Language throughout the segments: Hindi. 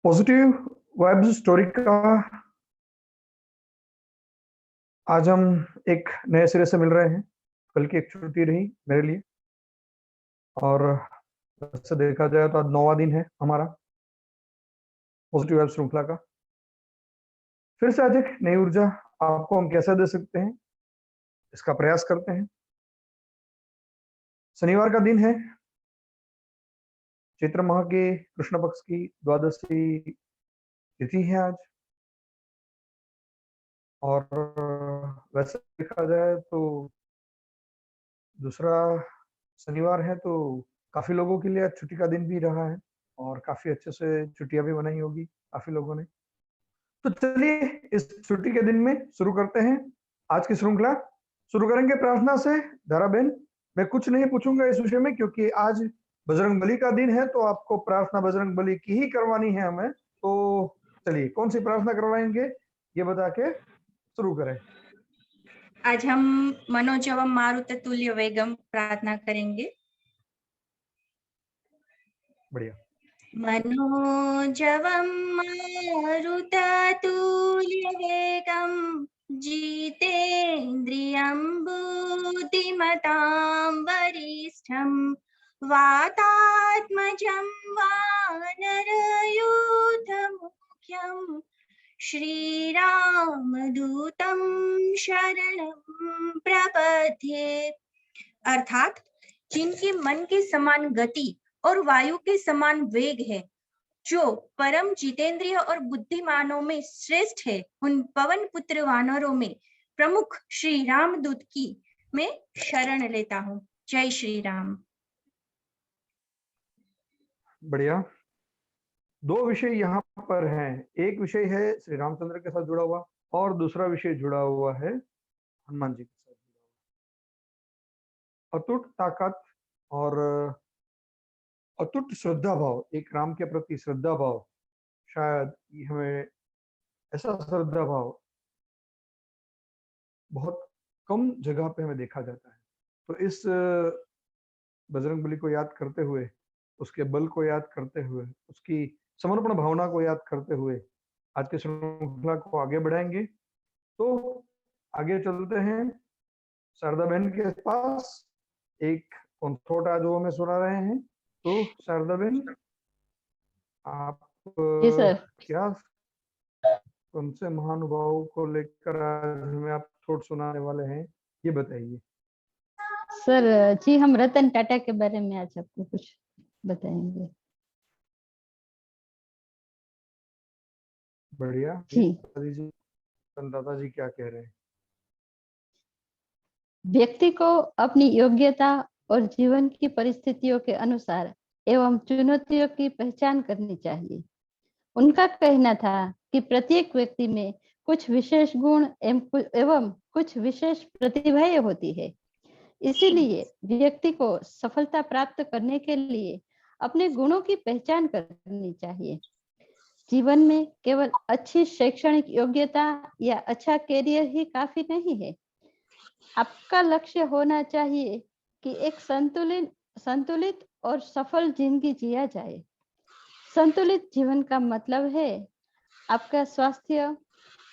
पॉजिटिव वाइब्स स्टोरी का आज हम एक नए सिरे से मिल रहे हैं। कल की एक छुट्टी रही मेरे लिए और वैसे देखा जाए तो आज 9वां दिन है हमारा पॉजिटिव वाइब्स श्रृंखला का। फिर से आज एक नई ऊर्जा आपको हम कैसे दे सकते हैं, इसका प्रयास करते हैं। शनिवार का दिन है, चैत्र माह के कृष्ण पक्ष की द्वादशी तिथि है आज। और वैसे देखा जाए तो दूसरा शनिवार है, तो काफी लोगों के लिए आज छुट्टी का दिन भी रहा है और काफी अच्छे से छुट्टियां भी मनाई होगी काफी लोगों ने। तो चलिए इस छुट्टी के दिन में शुरू करते हैं आज की श्रृंखला। शुरू करेंगे प्रार्थना से। धारा बहन, मैं कुछ नहीं पूछूंगा इस विषय में क्योंकि आज बजरंग बली का दिन है, तो आपको प्रार्थना बजरंग बली की ही करवानी है हमें। तो चलिए कौन सी प्रार्थना करवाएंगे ये बता के शुरू करें। आज हम मनोजवम मारुत तुल्य वेगम प्रार्थना करेंगे। बढ़िया। मनोजवम मारुत तुल्य वेगम जितेन्द्रियं बुद्धिमतां वरिष्ठं वातात्मजं वानरयूथमुख्यं श्रीरामदूतं शरणं प्रपद्ये। अर्थात जिनके मन के समान गति और वायु के समान वेग है, जो परम जितेंद्रिय और बुद्धिमानों में श्रेष्ठ है, उन पवन पुत्र वानरों में प्रमुख श्री रामदूत की मैं शरण लेता हूँ। जय श्री राम। बढ़िया। दो विषय यहाँ पर हैं। एक विषय है श्री रामचंद्र के साथ जुड़ा हुआ और दूसरा विषय जुड़ा हुआ है हनुमान जी के साथ जुड़ा हुआ। अटूट ताकत और अटूट श्रद्धा भाव, एक राम के प्रति श्रद्धा भाव, शायद हमें ऐसा श्रद्धा भाव बहुत कम जगह पे हमें देखा जाता है। तो इस बजरंग बली को याद करते हुए, उसके बल को याद करते हुए, उसकी समर्पण भावना को याद करते हुए आज के श्रृंखला को आगे बढ़ाएंगे। तो आगे चलते हैं शारदा बहन के पास। एक थॉट आज वो हमें सुना रहे हैं। तो शारदा बहन, आप जी सर। क्या कौन से महानुभाव को लेकर आज हमें आप थॉट सुनाने वाले हैं, ये बताइए। सर जी, हम रतन टाटा के बारे में आज आपको कुछ बताएंगे। बढ़िया जी। दादाजी क्या कह रहे हैं? व्यक्ति को अपनी योग्यता और जीवन की परिस्थितियों के अनुसार एवं चुनौतियों की पहचान करनी चाहिए। उनका कहना था कि प्रत्येक व्यक्ति में कुछ विशेष गुण एवं कुछ विशेष प्रतिभाएं होती है। इसीलिए व्यक्ति को सफलता प्राप्त करने के लिए अपने गुणों की पहचान करनी चाहिए। जीवन में केवल अच्छी शैक्षणिक योग्यता या अच्छा करियर ही काफी नहीं है। आपका लक्ष्य होना चाहिए कि एक संतुलित और सफल जिंदगी जिया जाए। संतुलित जीवन का मतलब है आपका स्वास्थ्य,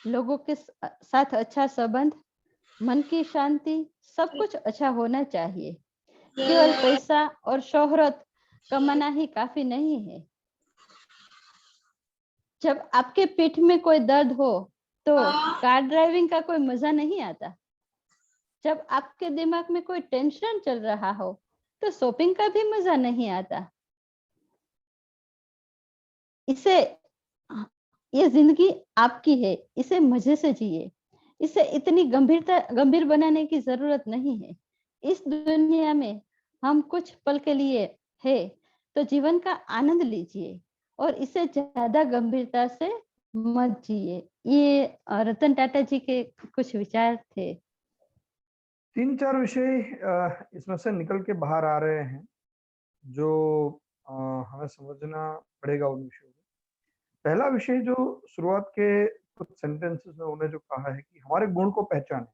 लोगों के साथ अच्छा संबंध, मन की शांति, सब कुछ अच्छा होना चाहिए। केवल पैसा और शोहरत कमाना ही काफी नहीं है। जब आपके पीठ में कोई दर्द हो तो कार ड्राइविंग का कोई मजा नहीं आता। जब आपके दिमाग में कोई टेंशन चल रहा हो तो शॉपिंग का भी मजा नहीं आता। ये जिंदगी आपकी है, इसे मजे से जिए। इसे इतनी गंभीर बनाने की जरूरत नहीं है। इस दुनिया में हम कुछ पल के लिए है, तो जीवन का आनंद लीजिए और इसे ज्यादा गंभीरता से मत जिए। ये रतन टाटा जी के कुछ विचार थे। 3-4 विषय इसमें से निकल के बाहर आ रहे हैं जो हमें समझना पड़ेगा उन विषयों को। पहला विषय जो शुरुआत के कुछ सेंटेंसेस में उन्होंने जो कहा है कि हमारे गुण को पहचाने।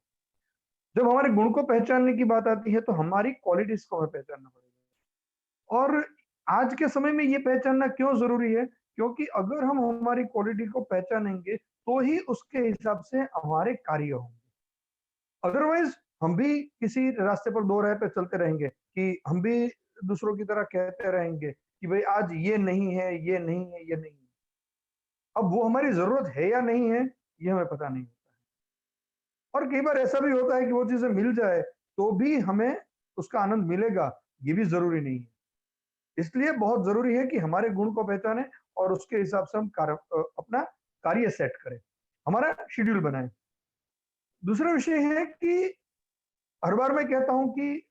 जब हमारे गुण को पहचानने की बात आती है तो हमारी क्वालिटीज को हमें पहचानना पड़ेगा। और आज के समय में ये पहचानना क्यों जरूरी है? क्योंकि अगर हम हमारी क्वालिटी को पहचानेंगे तो ही उसके हिसाब से हमारे कार्य होंगे। अदरवाइज हम भी किसी रास्ते पर दो राह पे चलते रहेंगे कि हम भी दूसरों की तरह कहते रहेंगे कि भाई आज ये नहीं है, ये नहीं है, ये नहीं है। अब वो हमारी जरूरत है या नहीं है ये हमें पता नहीं होता है। और कई बार ऐसा भी होता है कि वो चीजें मिल जाए तो भी हमें उसका आनंद मिलेगा, ये भी जरूरी नहीं है। इसलिए बहुत जरूरी है कि हमारे गुण को पहचाने और उसके हिसाब से हम अपना कार्य सेट करें, हमारा शेड्यूल बनाएं। दूसरा विषय है कि हर बार मैं कहता हूं कि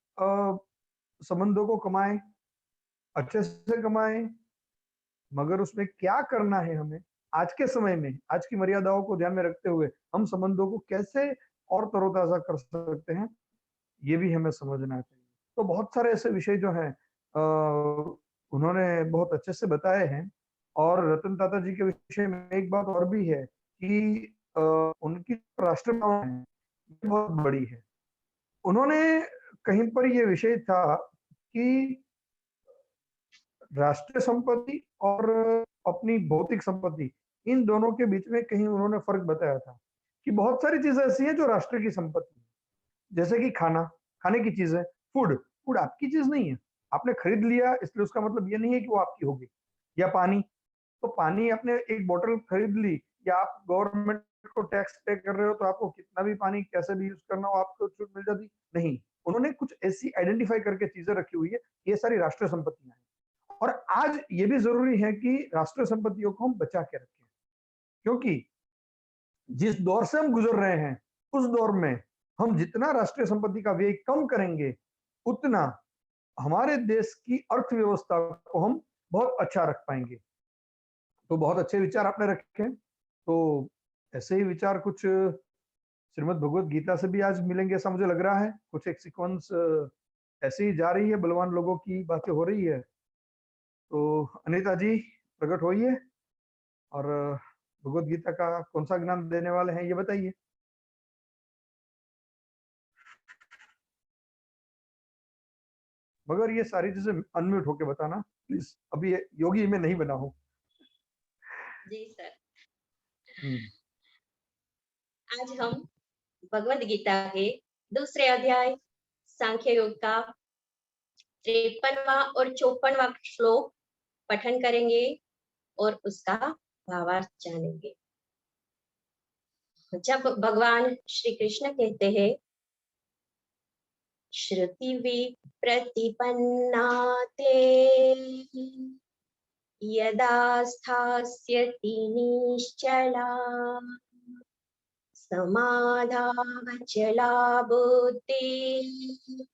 संबंधों को कमाएं, अच्छे से कमाएं, मगर उसमें क्या करना है हमें आज के समय में, आज की मर्यादाओं को ध्यान में रखते हुए हम संबंधों को कैसे और तरोताजा कर सकते हैं, ये भी हमें समझना चाहिए। तो बहुत सारे ऐसे विषय जो हैं उन्होंने बहुत अच्छे से बताए हैं। और रतन टाटा जी के विषय में एक बात और भी है कि उनकी राष्ट्र भावना है बहुत बड़ी है। उन्होंने कहीं पर ये विषय था कि राष्ट्रीय संपत्ति और अपनी भौतिक संपत्ति, इन दोनों के बीच में कहीं उन्होंने फर्क बताया था कि बहुत सारी चीजें ऐसी हैं जो राष्ट्र की संपत्ति है, जैसे कि खाना, खाने की चीजें, फूड, फूड आपकी चीज नहीं है, आपने खरीद लिया इसलिए उसका मतलब ये नहीं है कि वो आपकी होगी। या पानी, तो पानी आपने एक बोतल खरीद ली या आप गवर्नमेंट को टैक्स पे कर रहे हो तो आपको कितना भी पानी कैसे भी यूज करना हो आपको छूट मिल जाती नहीं। उन्होंने कुछ ऐसी आइडेंटिफाई करके चीजें रखी हुई है, ये सारी राष्ट्रीय संपत्तियां हैं। और आज ये भी जरूरी है कि राष्ट्रीय संपत्तियों को हम बचा के रखें, क्योंकि जिस दौर से हम गुजर रहे हैं उस दौर में हम जितना राष्ट्रीय संपत्ति का व्यय कम करेंगे उतना हमारे देश की अर्थव्यवस्था को हम बहुत अच्छा रख पाएंगे। तो बहुत अच्छे विचार आपने रखे। तो ऐसे ही विचार कुछ श्रीमद् भगवत गीता से भी आज मिलेंगे ऐसा मुझे लग रहा है। कुछ एक सीक्वेंस ऐसे ही जा रही है, बलवान लोगों की बातें हो रही है। तो अनीता जी प्रकट होइए और भगवत गीता का कौन सा ज्ञान देने वाले हैं ये बताइए। मगर ये सारी चीजें अनम्यूट होके बताना प्लीज, अभी योगी में नहीं बना हूं। जी सर। हम्म, आज हम भगवद गीता के दूसरे अध्याय सांख्य योग का 53वां और 54वां श्लोक पठन करेंगे और उसका भावार्थ जानेंगे। जब भगवान श्री कृष्ण कहते हैं श्रुति विप्रतिपन्ना ते यदा स्थास्यति निश्चला समाधावचला बुद्धि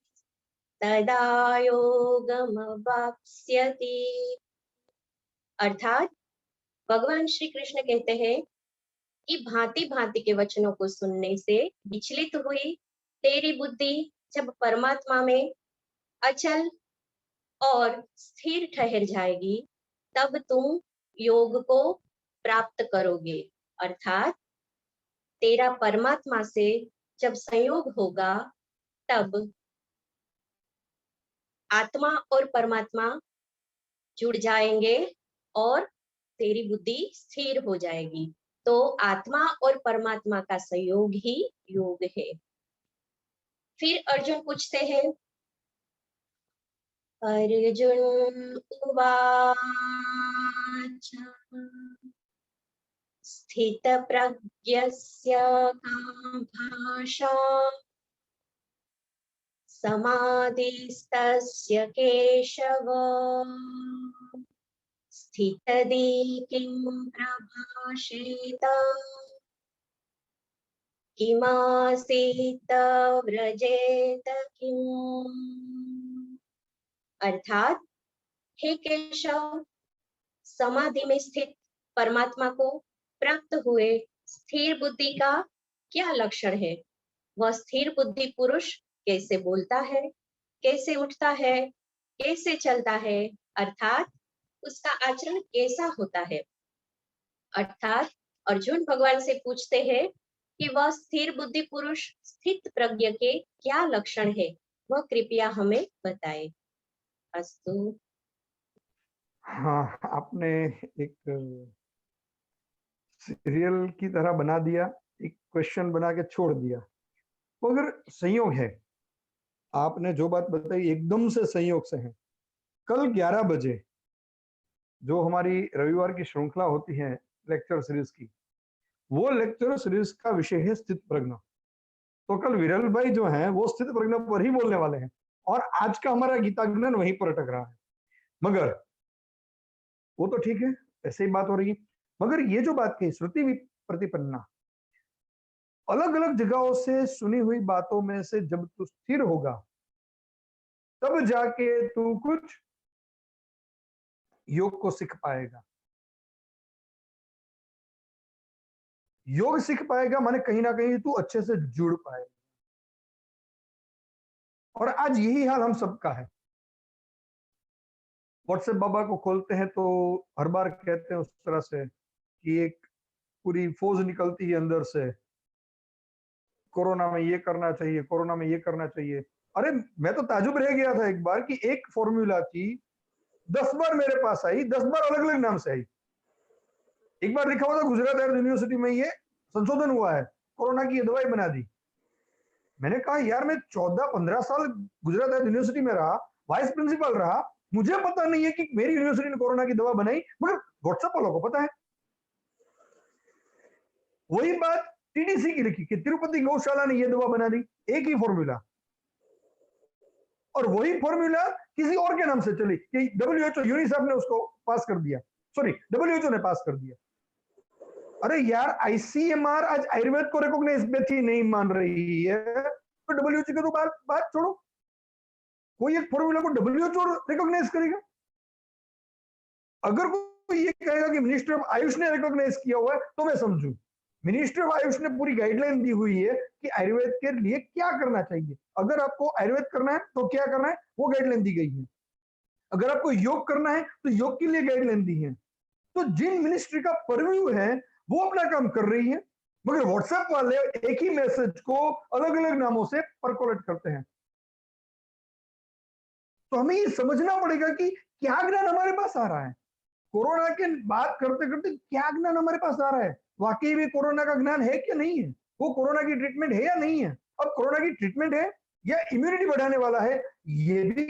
तदा योगमवाप्स्यति। अर्थात भगवान श्री कृष्ण कहते हैं कि भांति भांति के वचनों को सुनने से विचलित हुई तेरी बुद्धि जब परमात्मा में अचल और स्थिर ठहर जाएगी तब तुम योग को प्राप्त करोगे। अर्थात तेरा परमात्मा से जब संयोग होगा तब आत्मा और परमात्मा जुड़ जाएंगे और तेरी बुद्धि स्थिर हो जाएगी। तो आत्मा और परमात्मा का संयोग ही योग है। फिर अर्जुन पूछते हैं, अर्जुन उवाच स्थित प्रज्ञस्य का भाषा समाधिस्तस्य केशव स्थितधि किं प्रभाषेत किमासीत व्रजेत किम्। अर्थात हे केशव, समाधि में स्थित परमात्मा को प्राप्त हुए स्थिर बुद्धि का क्या लक्षण है? वह स्थिर बुद्धि पुरुष कैसे बोलता है, कैसे उठता है, कैसे चलता है, अर्थात उसका आचरण कैसा होता है। अर्थात अर्जुन भगवान से पूछते हैं कि वह स्थिर बुद्धि पुरुष स्थित प्रज्ञ के क्या लक्षण है, वह कृपया हमें बताए। अस्तु। हाँ, आपने एक सीरियल की तरह बना दिया, एक क्वेश्चन बना के छोड़ दिया। वो अगर संयोग है, आपने जो बात बताई एकदम से संयोग से है। कल 11 बजे जो हमारी रविवार की श्रृंखला होती है लेक्चर सीरीज की, वो लेक्चर सीरीज का विषय है स्थित प्रज्ञ। तो कल विरल भाई जो हैं वो स्थित प्रज्ञ पर ही बोलने वाले हैं और आज का हमारा गीता ज्ञान वहीं पर अटक रहा है। मगर वो तो ठीक है, ऐसे ही बात हो रही है। मगर ये जो बात कही श्रुति प्रतिपन्ना, अलग अलग जगहों से सुनी हुई बातों में से जब तू स्थिर होगा तब जाके तू कुछ योग को सीख पाएगा। योग सीख पाएगा माने कहीं ना कहीं तू अच्छे से जुड़ पाएगा। और आज यही हाल हम सबका है। व्हाट्सएप बाबा को खोलते हैं तो हर बार कहते हैं उस तरह से कि एक पूरी फौज निकलती है अंदर से, कोरोना में ये करना चाहिए, कोरोना में ये करना चाहिए। अरे मैं तो ताजुब रह गया था एक बार कि एक फॉर्मूला की 10 बार मेरे पास आई, 10 बार अलग अलग नाम से आई। एक बार लिखा हुआ था गुजरात यूनिवर्सिटी में ये संशोधन हुआ है, कोरोना की ये दवाई बना दी। मैंने कहा यार मैं 14-15 साल गुजरात यूनिवर्सिटी में रहा, वाइस प्रिंसिपल रहा, मुझे पता नहीं है कि मेरी यूनिवर्सिटी ने कोरोना की दवा बनाई, मगर व्हाट्सएप वालों को पता है। वही बात टीडीसी की लिखी कि तिरुपति गौशाला ने ये दवा बना दी, एक ही फॉर्मूला। और वही फॉर्मूला किसी और के नाम से चली कि डब्ल्यूएचओ यूनिसेफ ने उसको पास कर दिया, सॉरी डब्ल्यूएचओ ने पास कर दिया। अरे यार आईसीएमआर आज आयुर्वेद को रिकॉग्नाइज बेथी नहीं मान रही है तो डब्ल्यूएचओ की तो बात छोड़ो, कोई एक फॉर्मूला को डब्ल्यूएचओ रिकॉग्नाइज करेगा। अगर कोई ये कहेगा कि मिनिस्ट्री ऑफ आयुष ने रिकॉग्नाइज किया हुआ है तो मैं समझू। मिनिस्ट्री ऑफ आयुष ने पूरी गाइडलाइन दी हुई है कि आयुर्वेद के लिए क्या करना चाहिए। अगर आपको आयुर्वेद करना है तो क्या करना है वो गाइडलाइन दी गई है। अगर आपको योग करना है तो योग के लिए गाइडलाइन दी है। तो जिन मिनिस्ट्री का परव्यू है वो अपना काम कर रही है, मगर व्हाट्सएप वाले एक ही मैसेज को अलग अलग नामों से परकोलेट करते हैं। तो हमें ये समझना पड़ेगा कि क्या ज्ञान हमारे पास आ रहा है। कोरोना के बात करते करते क्या ज्ञान हमारे पास आ रहा है, वाकई में कोरोना का ज्ञान है क्या नहीं है, वो कोरोना की ट्रीटमेंट है या नहीं है। अब कोरोना की ट्रीटमेंट है या इम्यूनिटी बढ़ाने वाला है ये भी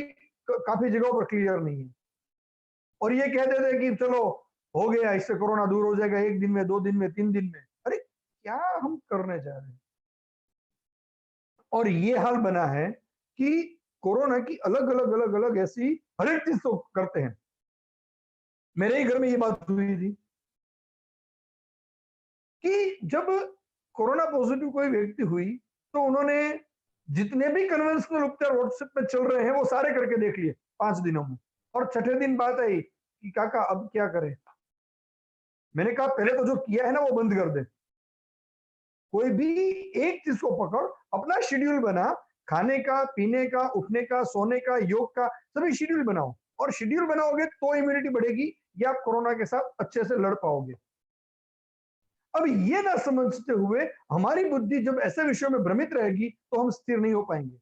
काफी जगहों पर क्लियर नहीं है। और ये कहते थे कि चलो हो गया, इससे कोरोना दूर हो जाएगा 1 दिन में, 2 दिन में, 3 दिन में। अरे क्या हम करने जा रहे हैं। और ये हाल बना है कि कोरोना की अलग अलग ऐसी हर एक चीज तो करते हैं। मेरे ही घर में ये बात हुई थी कि जब कोरोना पॉजिटिव कोई व्यक्ति हुई तो उन्होंने जितने भी कन्वेंशनल उपचार व्हाट्सएप पे चल रहे हैं वो सारे करके देख लिए 5 दिनों में। और छठे दिन बात आई कि काका अब क्या करें। मैंने कहा पहले तो जो किया है ना वो बंद कर दे। कोई भी एक चीज को पकड़, अपना शेड्यूल बना, खाने का, पीने का, उठने का, सोने का, योग का, सभी शेड्यूल बनाओ। और शेड्यूल बनाओगे तो इम्यूनिटी बढ़ेगी या आप कोरोना के साथ अच्छे से लड़ पाओगे। अब ये ना समझते हुए हमारी बुद्धि जब ऐसे विषयों में भ्रमित रहेगी तो हम स्थिर नहीं हो पाएंगे।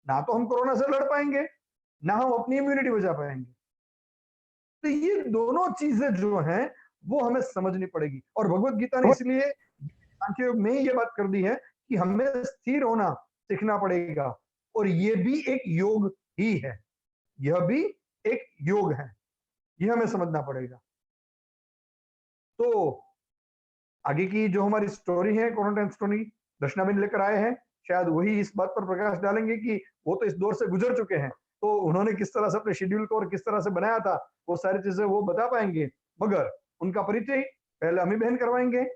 ना तो हम कोरोना से लड़ पाएंगे, ना हम अपनी इम्यूनिटी बचा पाएंगे। तो ये दोनों चीजें जो हैं वो हमें समझनी पड़ेगी। और भगवत गीता ने इसलिए सांख्य योग में ये बात कर दी है कि हमें स्थिर होना सीखना पड़ेगा। और ये भी एक योग ही है, यह भी एक योग है, यह हमें समझना पड़ेगा। तो आगे की जो हमारी स्टोरी है, क्वारंटाइन स्टोरी दर्शनाबेन लेकर आए हैं, शायद वही इस बात पर प्रकाश डालेंगे कि वो तो इस दौर से गुजर चुके हैं, तो उन्होंने किस तरह से अपने शेड्यूल को और किस तरह से बनाया था वो सारी चीजें वो बता पाएंगे। मगर उनका परिचय पहले अमी बहन करवाएंगे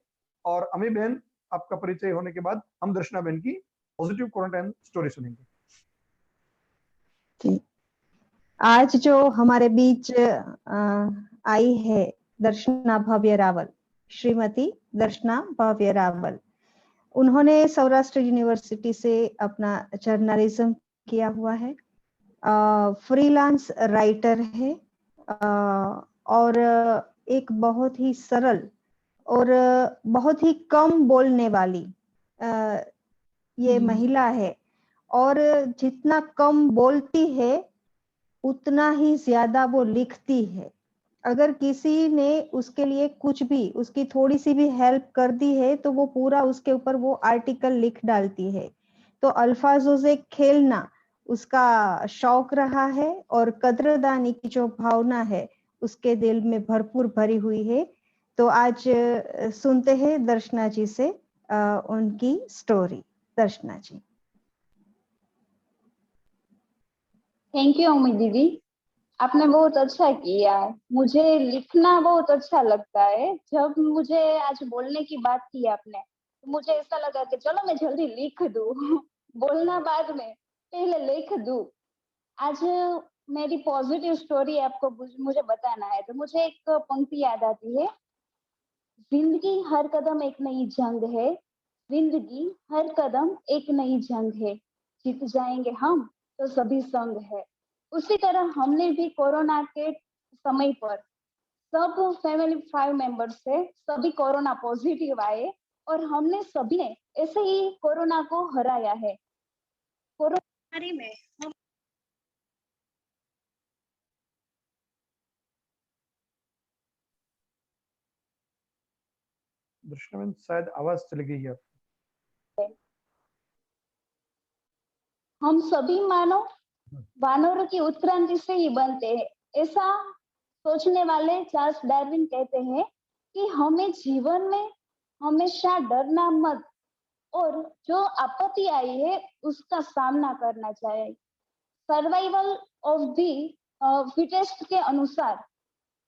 और अमी बहन आपका परिचय होने के बाद हम दर्शनाबेन की पॉजिटिव क्वारंटाइन स्टोरी सुनेंगे। आज जो हमारे बीच आई है दर्शना भव्य रावल, श्रीमती दर्शना भव्य रावल, उन्होंने सौराष्ट्र यूनिवर्सिटी से अपना जर्नलिज्म किया हुआ है, फ्रीलांस राइटर है और एक बहुत ही सरल और बहुत ही कम बोलने वाली ये महिला है। और जितना कम बोलती है उतना ही ज्यादा वो लिखती है। अगर किसी ने उसके लिए कुछ भी, उसकी थोड़ी सी भी हेल्प कर दी है तो वो पूरा उसके ऊपर वो आर्टिकल लिख डालती है। तो अल्फाजों से खेलना उसका शौक रहा है और कद्रदानी की जो भावना है उसके दिल में भरपूर भरी हुई है। तो आज सुनते हैं दर्शना जी से उनकी story. Darshana ji. Thank you Amit दीदी, आपने बहुत अच्छा किया। मुझे लिखना बहुत अच्छा लगता है। जब मुझे आज बोलने की बात की आपने, तो मुझे ऐसा लगा कि चलो मैं जल्दी लिख दूं बोलना बाद में, पहले लिख दूं। आज मेरी पॉजिटिव स्टोरी आपको मुझे बताना है। तो मुझे एक पंक्ति याद आती है, जिंदगी हर कदम एक नई जंग है, जिंदगी हर कदम एक नई जंग है, जीत जाएंगे हम तो सभी संग है। उसी तरह हमने भी कोरोना के समय पर सब फैमिली 5 मेंबर्स से सभी कोरोना पॉजिटिव आए और हमने सभी ने ऐसे ही कोरोना को हराया है। कोरोना में हम दर्शना मैम शायद आवाज चली गई है। हम सभी मानव वानरों की उत्क्रांति से ही बनते हैं, ऐसा सोचने वाले चार्ल्स डार्विन कहते हैं कि हमें जीवन में हमेशा डरना मत और जो आपत्ति आई है उसका सामना करना चाहिए। सर्वाइवल ऑफ द फिटेस्ट के अनुसार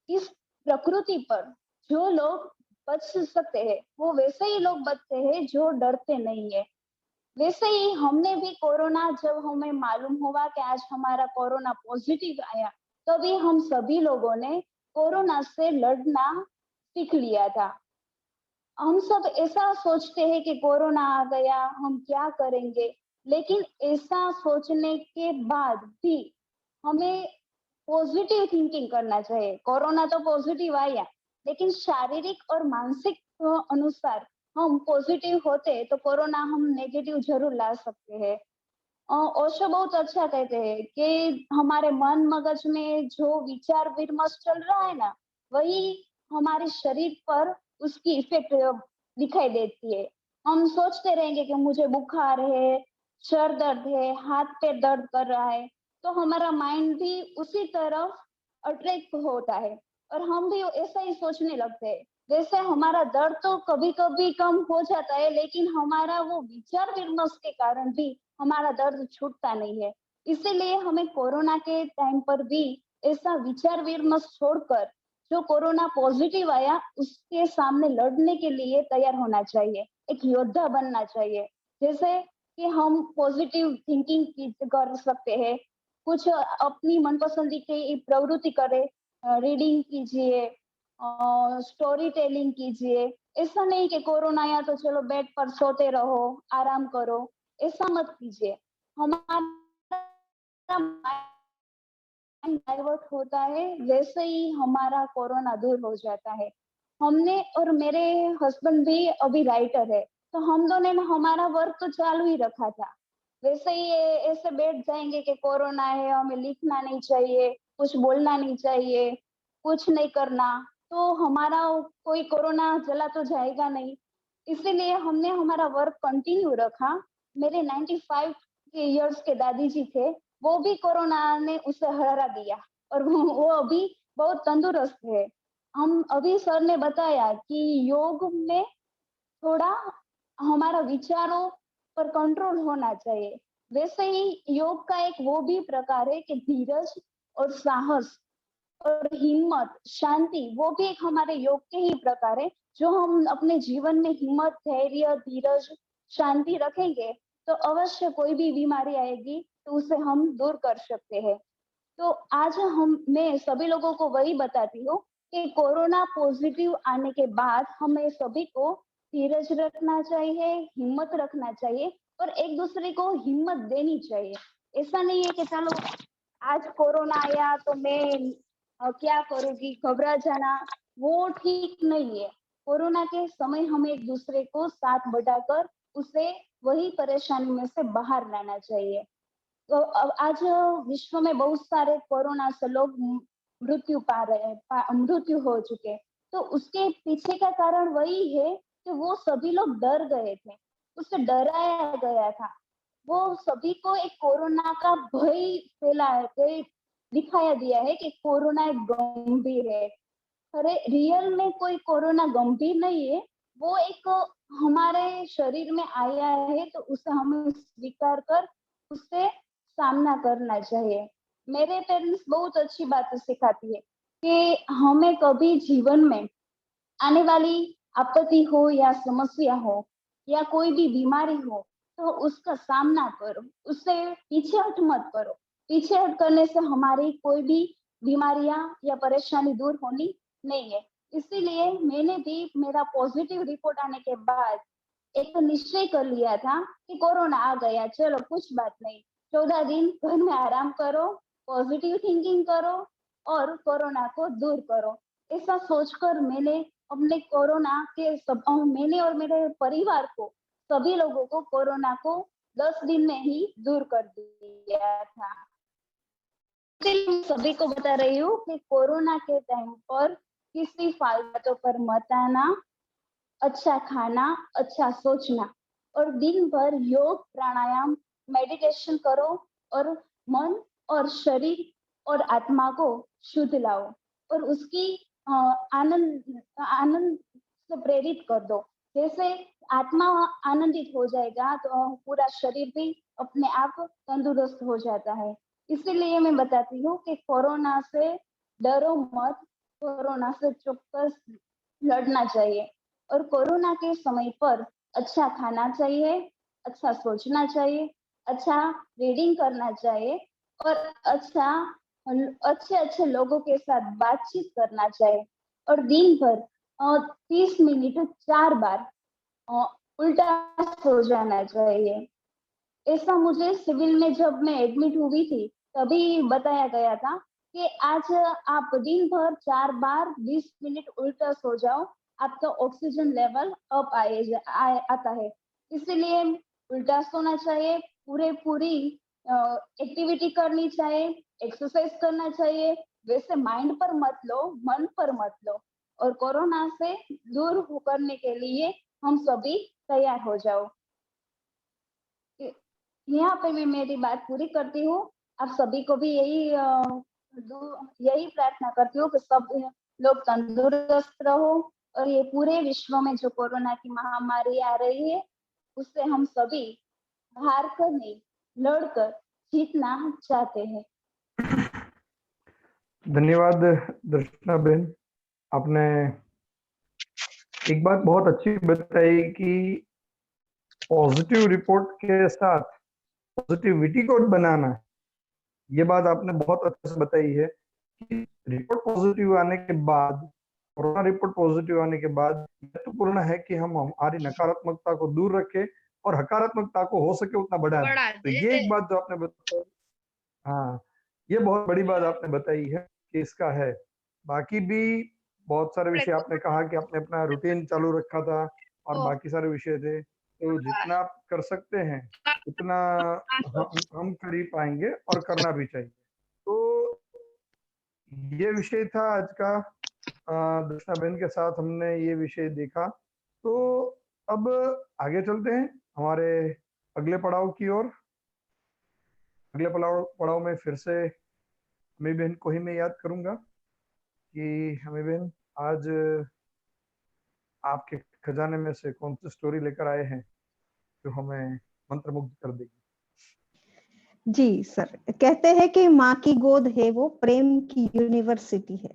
इस प्रकृति पर जो लोग बच सकते हैं वो वैसे ही लोग बचते हैं जो डरते नहीं है। वैसे ही हमने भी कोरोना, जब हमें मालूम हुआ कि आज हमारा कोरोना पॉजिटिव आया, तभी हम सभी लोगों ने कोरोना से लड़ना सीख लिया था। हम सब ऐसा सोचते हैं कि कोरोना आ गया, हम क्या करेंगे, लेकिन ऐसा सोचने के बाद भी हमें पॉजिटिव थिंकिंग करना चाहिए। कोरोना तो पॉजिटिव आया, लेकिन शारीरिक और मानसिक अनुसार हम पॉजिटिव होते तो कोरोना हम नेगेटिव जरूर ला सकते हैं। ओशो बहुत अच्छा कहते हैं कि हमारे मन मगज में जो विचार विमर्श चल रहा है ना, वही हमारे शरीर पर उसकी इफेक्ट दिखाई देती है। हम सोचते रहेंगे कि मुझे बुखार है, सर दर्द है, हाथ पैर दर्द कर रहा है, तो हमारा माइंड भी उसी तरफ अट्रैक्ट होता है और हम भी ऐसा ही सोचने लगते हैं। वैसे हमारा दर्द तो कभी कभी कम हो जाता है, लेकिन हमारा वो विचार विमर्श के कारण भी हमारा दर्द छूटता नहीं है। इसीलिए हमें कोरोना के टाइम पर भी ऐसा विचार विमर्श छोड़कर जो कोरोना पॉजिटिव आया उसके सामने लड़ने के लिए तैयार होना चाहिए, एक योद्धा बनना चाहिए। जैसे कि हम पॉजिटिव थिंकिंग कर सकते हैं, कुछ अपनी मनपसंद की प्रवृत्ति करें, रीडिंग कीजिए, स्टोरी टेलिंग कीजिए। ऐसा नहीं कि कोरोना आया तो चलो बेड पर सोते रहो, आराम करो, ऐसा मत कीजिए। हमारा माइंड डाइवर्ट होता है, वैसे ही हमारा कोरोना दूर हो जाता है। हमने और मेरे हस्बैंड भी अभी राइटर है, तो हम दोनों ने हमारा वर्क तो चालू ही रखा था। वैसे ही ऐसे बैठ जाएंगे कि कोरोना है, हमें लिखना नहीं चाहिए, कुछ बोलना नहीं चाहिए, कुछ नहीं करना, तो हमारा कोई कोरोना चला तो जाएगा नहीं। इसीलिए हमने हमारा वर्क कंटिन्यू रखा। मेरे 95 के इयर्स के दादी जी थे, वो भी कोरोना ने उसे हरा दिया और वो अभी बहुत तंदुरुस्त है। हम अभी सर ने बताया कि योग में थोड़ा हमारा विचारों पर कंट्रोल होना चाहिए। वैसे ही योग का एक वो भी प्रकार है कि धीरज और साहस और हिम्मत, शांति, वो भी एक हमारे योग के ही प्रकार है। जो हम अपने जीवन में हिम्मत, धैर्य, धीरज, शांति रखेंगे तो अवश्य कोई भी बीमारी आएगी तो उसे हम दूर कर सकते हैं। तो आज मैं सभी लोगों को वही बताती हूँ कि कोरोना पॉजिटिव आने के बाद हमें सभी को धीरज रखना चाहिए, हिम्मत रखना चाहिए और एक दूसरे को हिम्मत देनी चाहिए। ऐसा नहीं है कि चलो आज कोरोना आया तो मैं क्या करूंगी, घबरा जाना, वो ठीक नहीं है। कोरोना के समय हमें एक दूसरे को साथ बढ़ाकर उसे वही परेशानी में से बाहर लाना चाहिए। तो अब आज विश्व में बहुत सारे कोरोना से लोग मृत्यु हो चुके। तो उसके पीछे का कारण वही है कि वो सभी लोग डर गए थे, उससे डराया गया था। वो सभी को एक कोरोना का भय दिखाया दिया है कि कोरोना एक गंभीर है। अरे रियल में कोई कोरोना गंभीर नहीं है, वो एक हमारे शरीर में आया है, तो उसे हमें स्वीकार कर उससे सामना करना चाहिए। मेरे पेरेंट्स बहुत अच्छी बात सिखाती है कि हमें कभी जीवन में आने वाली आपत्ति हो या समस्या हो या कोई भी बीमारी हो, तो उसका सामना करो, उससे पीछे हट मत करो। पीछे हट करने से हमारी कोई भी बीमारियां या परेशानी दूर होनी नहीं है। इसीलिए मैंने भी मेरा पॉजिटिव रिपोर्ट आने के बाद एक निश्चय कर लिया था कि कोरोना आ गया, चलो कुछ बात नहीं, 14 दिन घर में आराम करो, पॉजिटिव थिंकिंग करो और कोरोना को दूर करो। ऐसा सोचकर मैंने अपने कोरोना के मैंने और मेरे परिवार को, सभी लोगों को कोरोना को 10 दिन में ही दूर कर दिया था। इसलिए सभी को बता रही हूँ कि कोरोना के टाइम पर किसी फालतू पर मत आना, अच्छा खाना, अच्छा सोचना और दिन भर योग, प्राणायाम, मेडिटेशन करो और मन और शरीर और आत्मा को शुद्ध लाओ और उसकी आनंद से प्रेरित कर दो। जैसे आत्मा आनंदित हो जाएगा तो पूरा शरीर भी अपने आप तंदुरुस्त हो जाता है। इसीलिए मैं बताती हूँ कि कोरोना से डरो मत, कोरोना से चौक्कस लड़ना चाहिए और कोरोना के समय पर अच्छा खाना चाहिए, अच्छा सोचना चाहिए, अच्छा रीडिंग करना चाहिए और अच्छे अच्छे लोगों के साथ बातचीत करना चाहिए और दिन भर 30 मिनट 4 बार उल्टा सो जाना चाहिए। ऐसा मुझे सिविल में जब मैं एडमिट हुई थी तभी बताया गया था कि आज आप दिन भर 4 बार 20 मिनट उल्टा सो जाओ, आपका ऑक्सीजन लेवल अप आता है। इसलिए उल्टा सोना चाहिए, पूरी एक्टिविटी करनी चाहिए, एक्सरसाइज करना चाहिए। वैसे माइंड पर मत लो, मन पर मत लो और कोरोना से दूर करने के लिए हम सभी तैयार हो जाओ। यहाँ पे मैं मेरी बात पूरी करती हूँ। आप सभी को भी यही प्रार्थना करती हूँ कि सब लोग तंदुरुस्त रहो और ये पूरे विश्व में जो कोरोना की महामारी आ रही है उससे हम सभी हार कर नहीं, लड़कर जीतना चाहते हैं। धन्यवाद दर्शना बहन, आपने एक बात बहुत अच्छी बताई कि पॉजिटिव रिपोर्ट के साथ पॉजिटिविटी को बनाना, ये बात आपने बहुत अच्छे से बताई है कि रिपोर्ट पॉजिटिव आने के बाद, कोरोना रिपोर्ट पॉजिटिव आने के बाद महत्वपूर्ण है कि हम हमारी नकारात्मकता को दूर रखें और हकारात्मकता को हो सके उतना बढ़ा दें। तो ये एक बात जो आपने बताई, हाँ, ये बहुत बड़ी बात आपने बताई है कि इसका है। बाकी भी बहुत सारे विषय आपने कहा कि आपने अपना रूटीन चालू रखा था और बाकी सारे विषय थे, तो जितना आप कर सकते हैं उतना हम कर ही पाएंगे और करना भी चाहिए। तो ये विषय था आज का। दर्शना बहन के साथ हमने ये विषय देखा। तो अब आगे चलते हैं हमारे अगले पड़ाव की ओर। अगले पड़ाव में फिर से हमी बहन को ही मैं याद करूंगा कि हमी बहन आज आपके खजाने में से कौन सी स्टोरी लेकर आए हैं जो हमें मंत्रमुग्ध कर देगी। जी सर, कहते हैं कि माँ की गोद है वो प्रेम की यूनिवर्सिटी है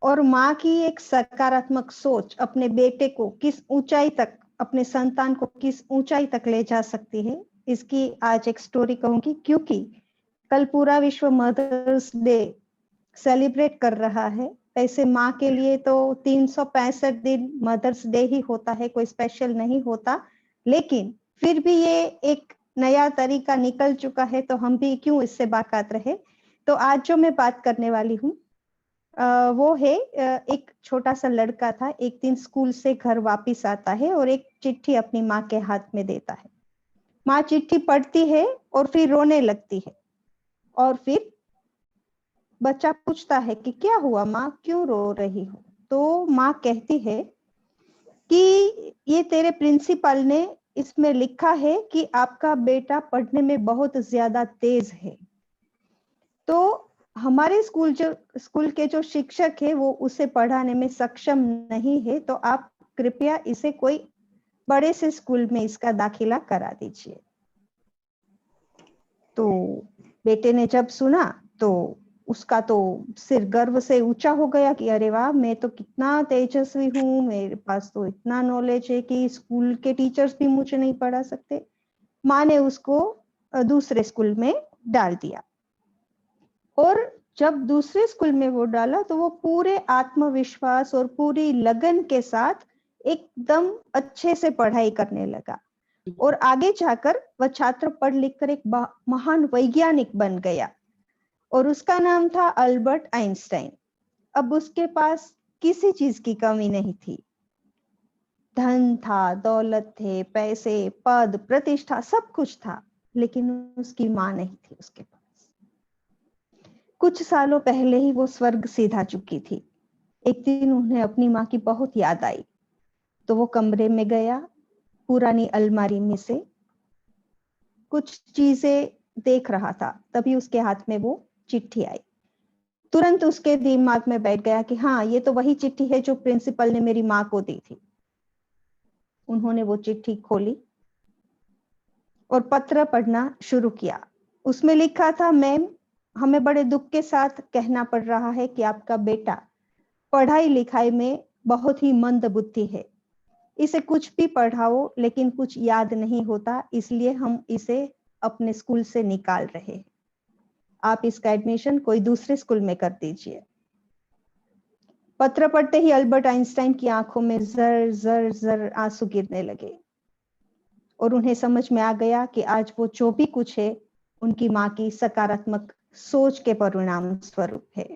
और माँ की एक सकारात्मक सोच अपने बेटे को किस ऊंचाई तक, अपने संतान को किस ऊंचाई तक ले जा सकती है, इसकी आज एक स्टोरी कहूंगी। क्योंकि कल पूरा विश्व मदर्स डे सेलिब्रेट कर रहा है। ऐसे माँ के लिए तो 365 दिन मदर्स डे ही होता है, कोई स्पेशल नहीं होता, लेकिन फिर भी ये एक नया तरीका निकल चुका है तो हम भी क्यों इससे बाकात रहे। तो आज जो मैं बात करने वाली हूँ वो है, एक छोटा सा लड़का था, एक दिन स्कूल से घर वापस आता है और एक चिट्ठी अपनी माँ के हाथ में देता है। माँ चिट्ठी पढ़ती है और फिर रोने लगती है और फिर बच्चा पूछता है कि क्या हुआ माँ, क्यों रो रही हो? तो माँ कहती है कि ये तेरे प्रिंसिपल ने इसमें लिखा है कि आपका बेटा पढ़ने में बहुत ज्यादा तेज है। तो हमारे स्कूल के जो शिक्षक है वो उसे पढ़ाने में सक्षम नहीं है, तो आप कृपया इसे कोई बड़े से स्कूल में इसका दाखिला करा दीजिए। तो बेटे ने जब सुना तो उसका तो सिर गर्व से ऊंचा हो गया कि अरे वाह, मैं तो कितना तेजस्वी हूँ, मेरे पास तो इतना नॉलेज है कि स्कूल के टीचर्स भी मुझे नहीं पढ़ा सकते। माँ ने उसको दूसरे स्कूल में डाल दिया, और जब दूसरे स्कूल में वो डाला तो वो पूरे आत्मविश्वास और पूरी लगन के साथ एकदम अच्छे से पढ़ाई करने लगा, और आगे जाकर वह छात्र पढ़ लिख कर एक महान वैज्ञानिक बन गया, और उसका नाम था अल्बर्ट आइंस्टाइन। अब उसके पास किसी चीज की कमी नहीं थी, धन था, दौलत थे, पैसे, पद, प्रतिष्ठा, सब कुछ था, लेकिन उसकी माँ नहीं थी उसके पास। कुछ सालों पहले ही वो स्वर्ग सिधा चुकी थी। एक दिन उन्हें अपनी माँ की बहुत याद आई, तो वो कमरे में गया, पुरानी अलमारी में से कुछ चीजें देख रहा था, तभी उसके हाथ में वो चिट्ठी आई। तुरंत उसके दिमाग में बैठ गया कि हाँ, ये तो वही चिट्ठी है जो प्रिंसिपल ने मेरी माँ को दी थी। उन्होंने वो चिट्ठी खोली और पत्र पढ़ना शुरू किया। उसमें लिखा था, मैम, हमें बड़े दुख के साथ कहना पड़ रहा है कि आपका बेटा पढ़ाई लिखाई में बहुत ही मंद बुद्धि है। इसे कुछ भी पढ़ाओ लेकिन कुछ याद नहीं होता, इसलिए हम इसे अपने स्कूल से निकाल रहे हैं। आप इसका एडमिशन कोई दूसरे स्कूल में कर दीजिए। पत्र पढ़ते ही अल्बर्ट आइंस्टाइन की आंखों में जर जर जर आंसू गिरने लगे, और उन्हें समझ में आ गया कि आज वो जो भी कुछ है उनकी माँ की सकारात्मक सोच के परिणाम स्वरूप है।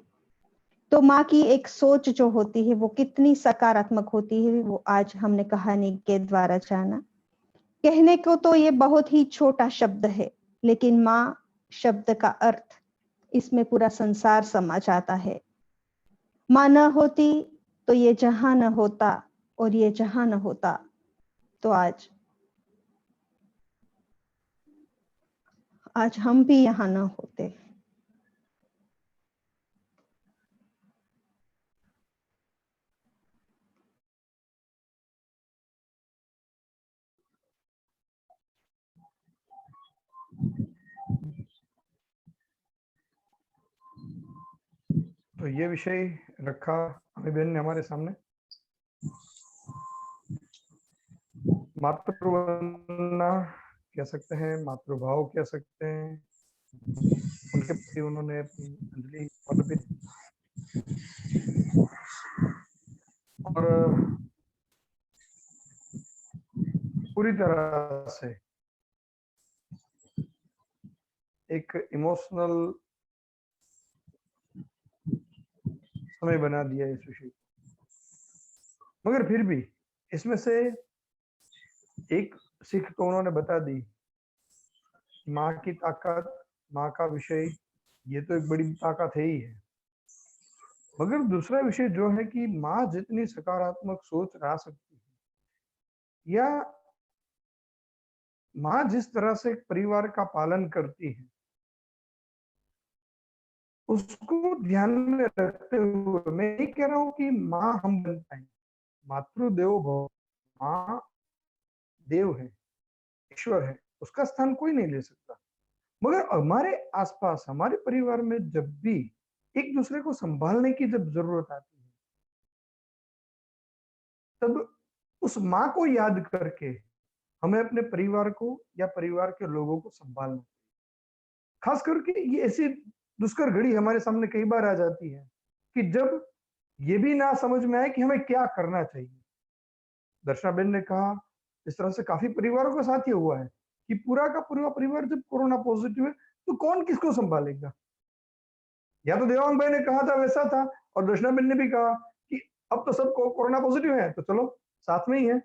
तो माँ की एक सोच जो होती है वो कितनी सकारात्मक होती है, वो आज हमने कहानी के द्वारा जाना। कहने को तो ये बहुत ही छोटा शब्द है, लेकिन माँ शब्द का अर्थ, इसमें पूरा संसार समा जाता है। माँ न होती तो ये जहां न होता, और ये जहां न होता तो आज हम भी यहाँ न होते। तो ये विषय रखा अमी बहन ने हमारे सामने, मातृवंदना कह सकते हैं, मातृभाव कह सकते हैं, उनके प्रति उन्होंने अपनी अंजलि अर्पित, और पूरी तरह से एक इमोशनल समय बना दिया इस विषय। मगर फिर भी इसमें से एक सीख तो उन्होंने बता दी, माँ की ताकत, माँ का विषय, ये तो एक बड़ी ताकत है ही है। मगर दूसरा विषय जो है कि माँ जितनी सकारात्मक सोच ला सकती है, या माँ जिस तरह से परिवार का पालन करती है, उसको ध्यान में रखते हुए मैं नहीं कह रहा हूं कि माँ हम बन पाए, मातृदेवो भव, माँ देव है, ईश्वर है, उसका स्थान कोई नहीं ले सकता। मगर हमारे आसपास, हमारे परिवार में जब भी एक दूसरे को संभालने की जब जरूरत आती है, तब उस माँ को याद करके हमें अपने परिवार को या परिवार के लोगों को संभालना। खास करके ये ऐसी दुष्कर घड़ी हमारे सामने कई बार आ जाती है कि जब ये भी ना समझ में आए कि हमें क्या करना चाहिए। दर्शना बेन ने कहा, इस तरह से काफी परिवारों के साथ ये हुआ है कि पूरा का पूरा परिवार जब कोरोना पॉजिटिव है तो कौन किसको संभालेगा। या तो देवांग भाई ने कहा था वैसा था, और दर्शना बेन ने भी कहा कि अब तो सब कोरोना पॉजिटिव है तो चलो साथ में ही है।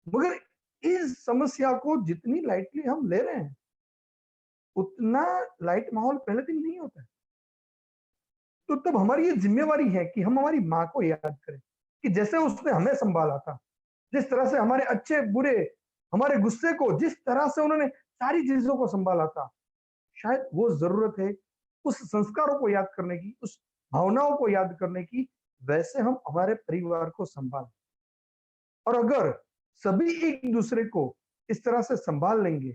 मगर इस समस्या को जितनी लाइटली हम ले रहे हैं, उतना लाइट माहौल पहले दिन नहीं होता है। तो तब हमारी ये जिम्मेवारी है कि हम हमारी माँ को याद करें कि जैसे उसने हमें संभाला था, जिस तरह से हमारे अच्छे बुरे, हमारे गुस्से को, जिस तरह से उन्होंने सारी चीजों को संभाला था, शायद वो जरूरत है उस संस्कारों को याद करने की, उस भावनाओं को याद करने की, वैसे हम हमारे परिवार को संभालें। और अगर सभी एक दूसरे को इस तरह से संभाल लेंगे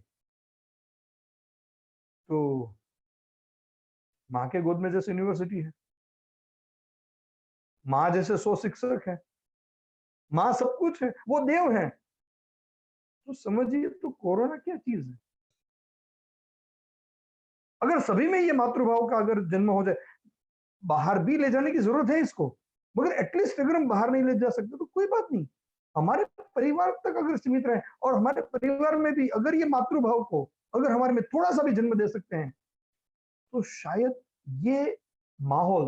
तो माँ के गोद में जैसे यूनिवर्सिटी है, माँ जैसे 100 शिक्षक है, माँ सब कुछ है, वो देव है, तो समझिए तो कोरोना क्या चीज है। अगर सभी में ये मातृभाव का अगर जन्म हो जाए, बाहर भी ले जाने की जरूरत है इसको, मगर एटलीस्ट अगर हम बाहर नहीं ले जा सकते तो कोई बात नहीं, हमारे परिवार तक अगर सीमित रहे और हमारे परिवार में भी अगर ये मातृभाव को अगर हमारे में थोड़ा सा भी जन्म दे सकते हैं तो शायद ये माहौल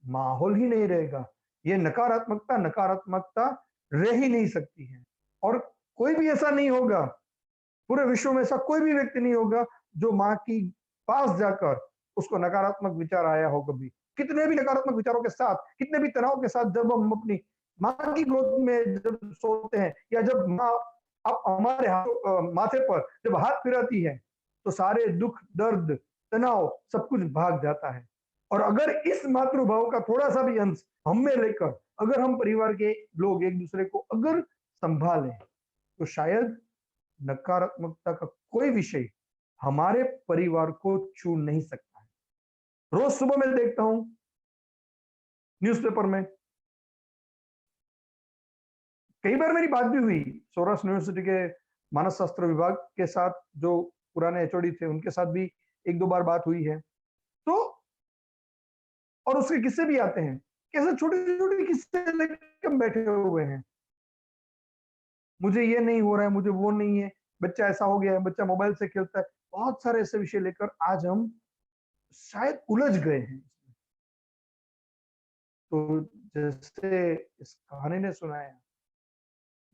माहौल ही नहीं रहेगा, ये नकारात्मकता नकारात्मकता रह ही नहीं सकती है। और कोई भी ऐसा नहीं होगा, पूरे विश्व में ऐसा कोई भी व्यक्ति नहीं होगा जो माँ की पास जाकर उसको नकारात्मक विचार आया हो कभी। कितने भी नकारात्मक विचारों के साथ, कितने भी तनाव के साथ जब हम अपनी माँ की गोद में जब सोते हैं या जब माँ अब हमारे माथे पर जब हाथ फिराती है तो सारे दुख दर्द तनाव सब कुछ भाग जाता है। और अगर इस मातृभाव का थोड़ा सा भी अंश हम में लेकर अगर हम परिवार के लोग एक दूसरे को अगर संभालें तो शायद नकारात्मकता का कोई विषय हमारे परिवार को छू नहीं सकता है। रोज सुबह मैं देखता हूं न्यूज़पेपर में, कई बार मेरी बात भी हुई सौराष्ट्र यूनिवर्सिटी के मानस शास्त्र विभाग के साथ, जो पुराने एचओडी थे उनके साथ भी एक दो बार बात हुई है। तो और उसके किस्से भी आते हैं, कैसे छोटे छोटे किस्से लेकर बैठे हुए हैं, मुझे ये नहीं हो रहा है, मुझे वो नहीं है, बच्चा ऐसा हो गया है, बच्चा मोबाइल से खेलता है, बहुत सारे ऐसे विषय लेकर आज हम शायद उलझ गए हैं। तो जैसे इस कहानी ने सुनाया,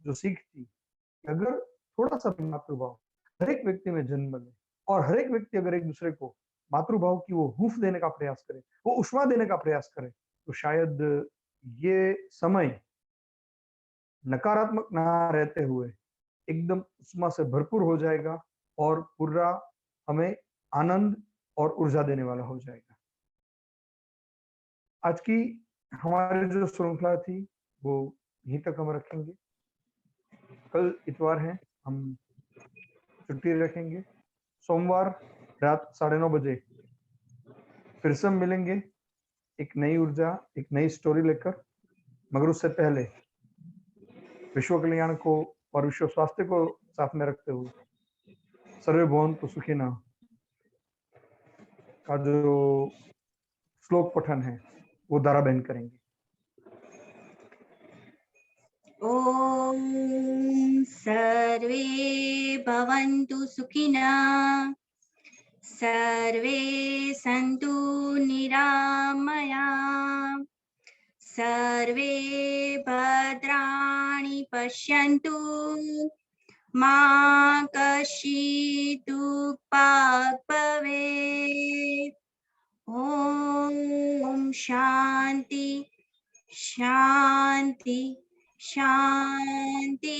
जो सीख थी कि अगर थोड़ा सा भी मातृभाव हर एक व्यक्ति में जन्म ले और हर एक व्यक्ति अगर एक दूसरे को मातृभाव की वो हूफ देने का प्रयास करे, वो उष्मा देने का प्रयास करे, तो शायद ये समय नकारात्मक ना रहते हुए एकदम उष्मा से भरपूर हो जाएगा और पूरा हमें आनंद और ऊर्जा देने वाला हो जाएगा। आज की हमारी जो श्रृंखला थी वो यहीं तक हम रखेंगे। कल इतवार है, हम छुट्टी रखेंगे। सोमवार रात 9:30 बजे फिर से हम मिलेंगे एक नई ऊर्जा, एक नई स्टोरी लेकर। मगर उससे पहले विश्व कल्याण को और विश्व स्वास्थ्य को साथ में रखते हुए सर्वे भवन्तु सुखिनः का जो श्लोक पठन है वो दारा बहन करेंगे। ओम सर्वे भवन्तु सुखिनः, सर्वे सन्तु निरामयाः, सर्वे भद्राणि पश्यन्तु, मा कश्चित् दुःखभाग् भवेत्। ओम शांति शांति शांति।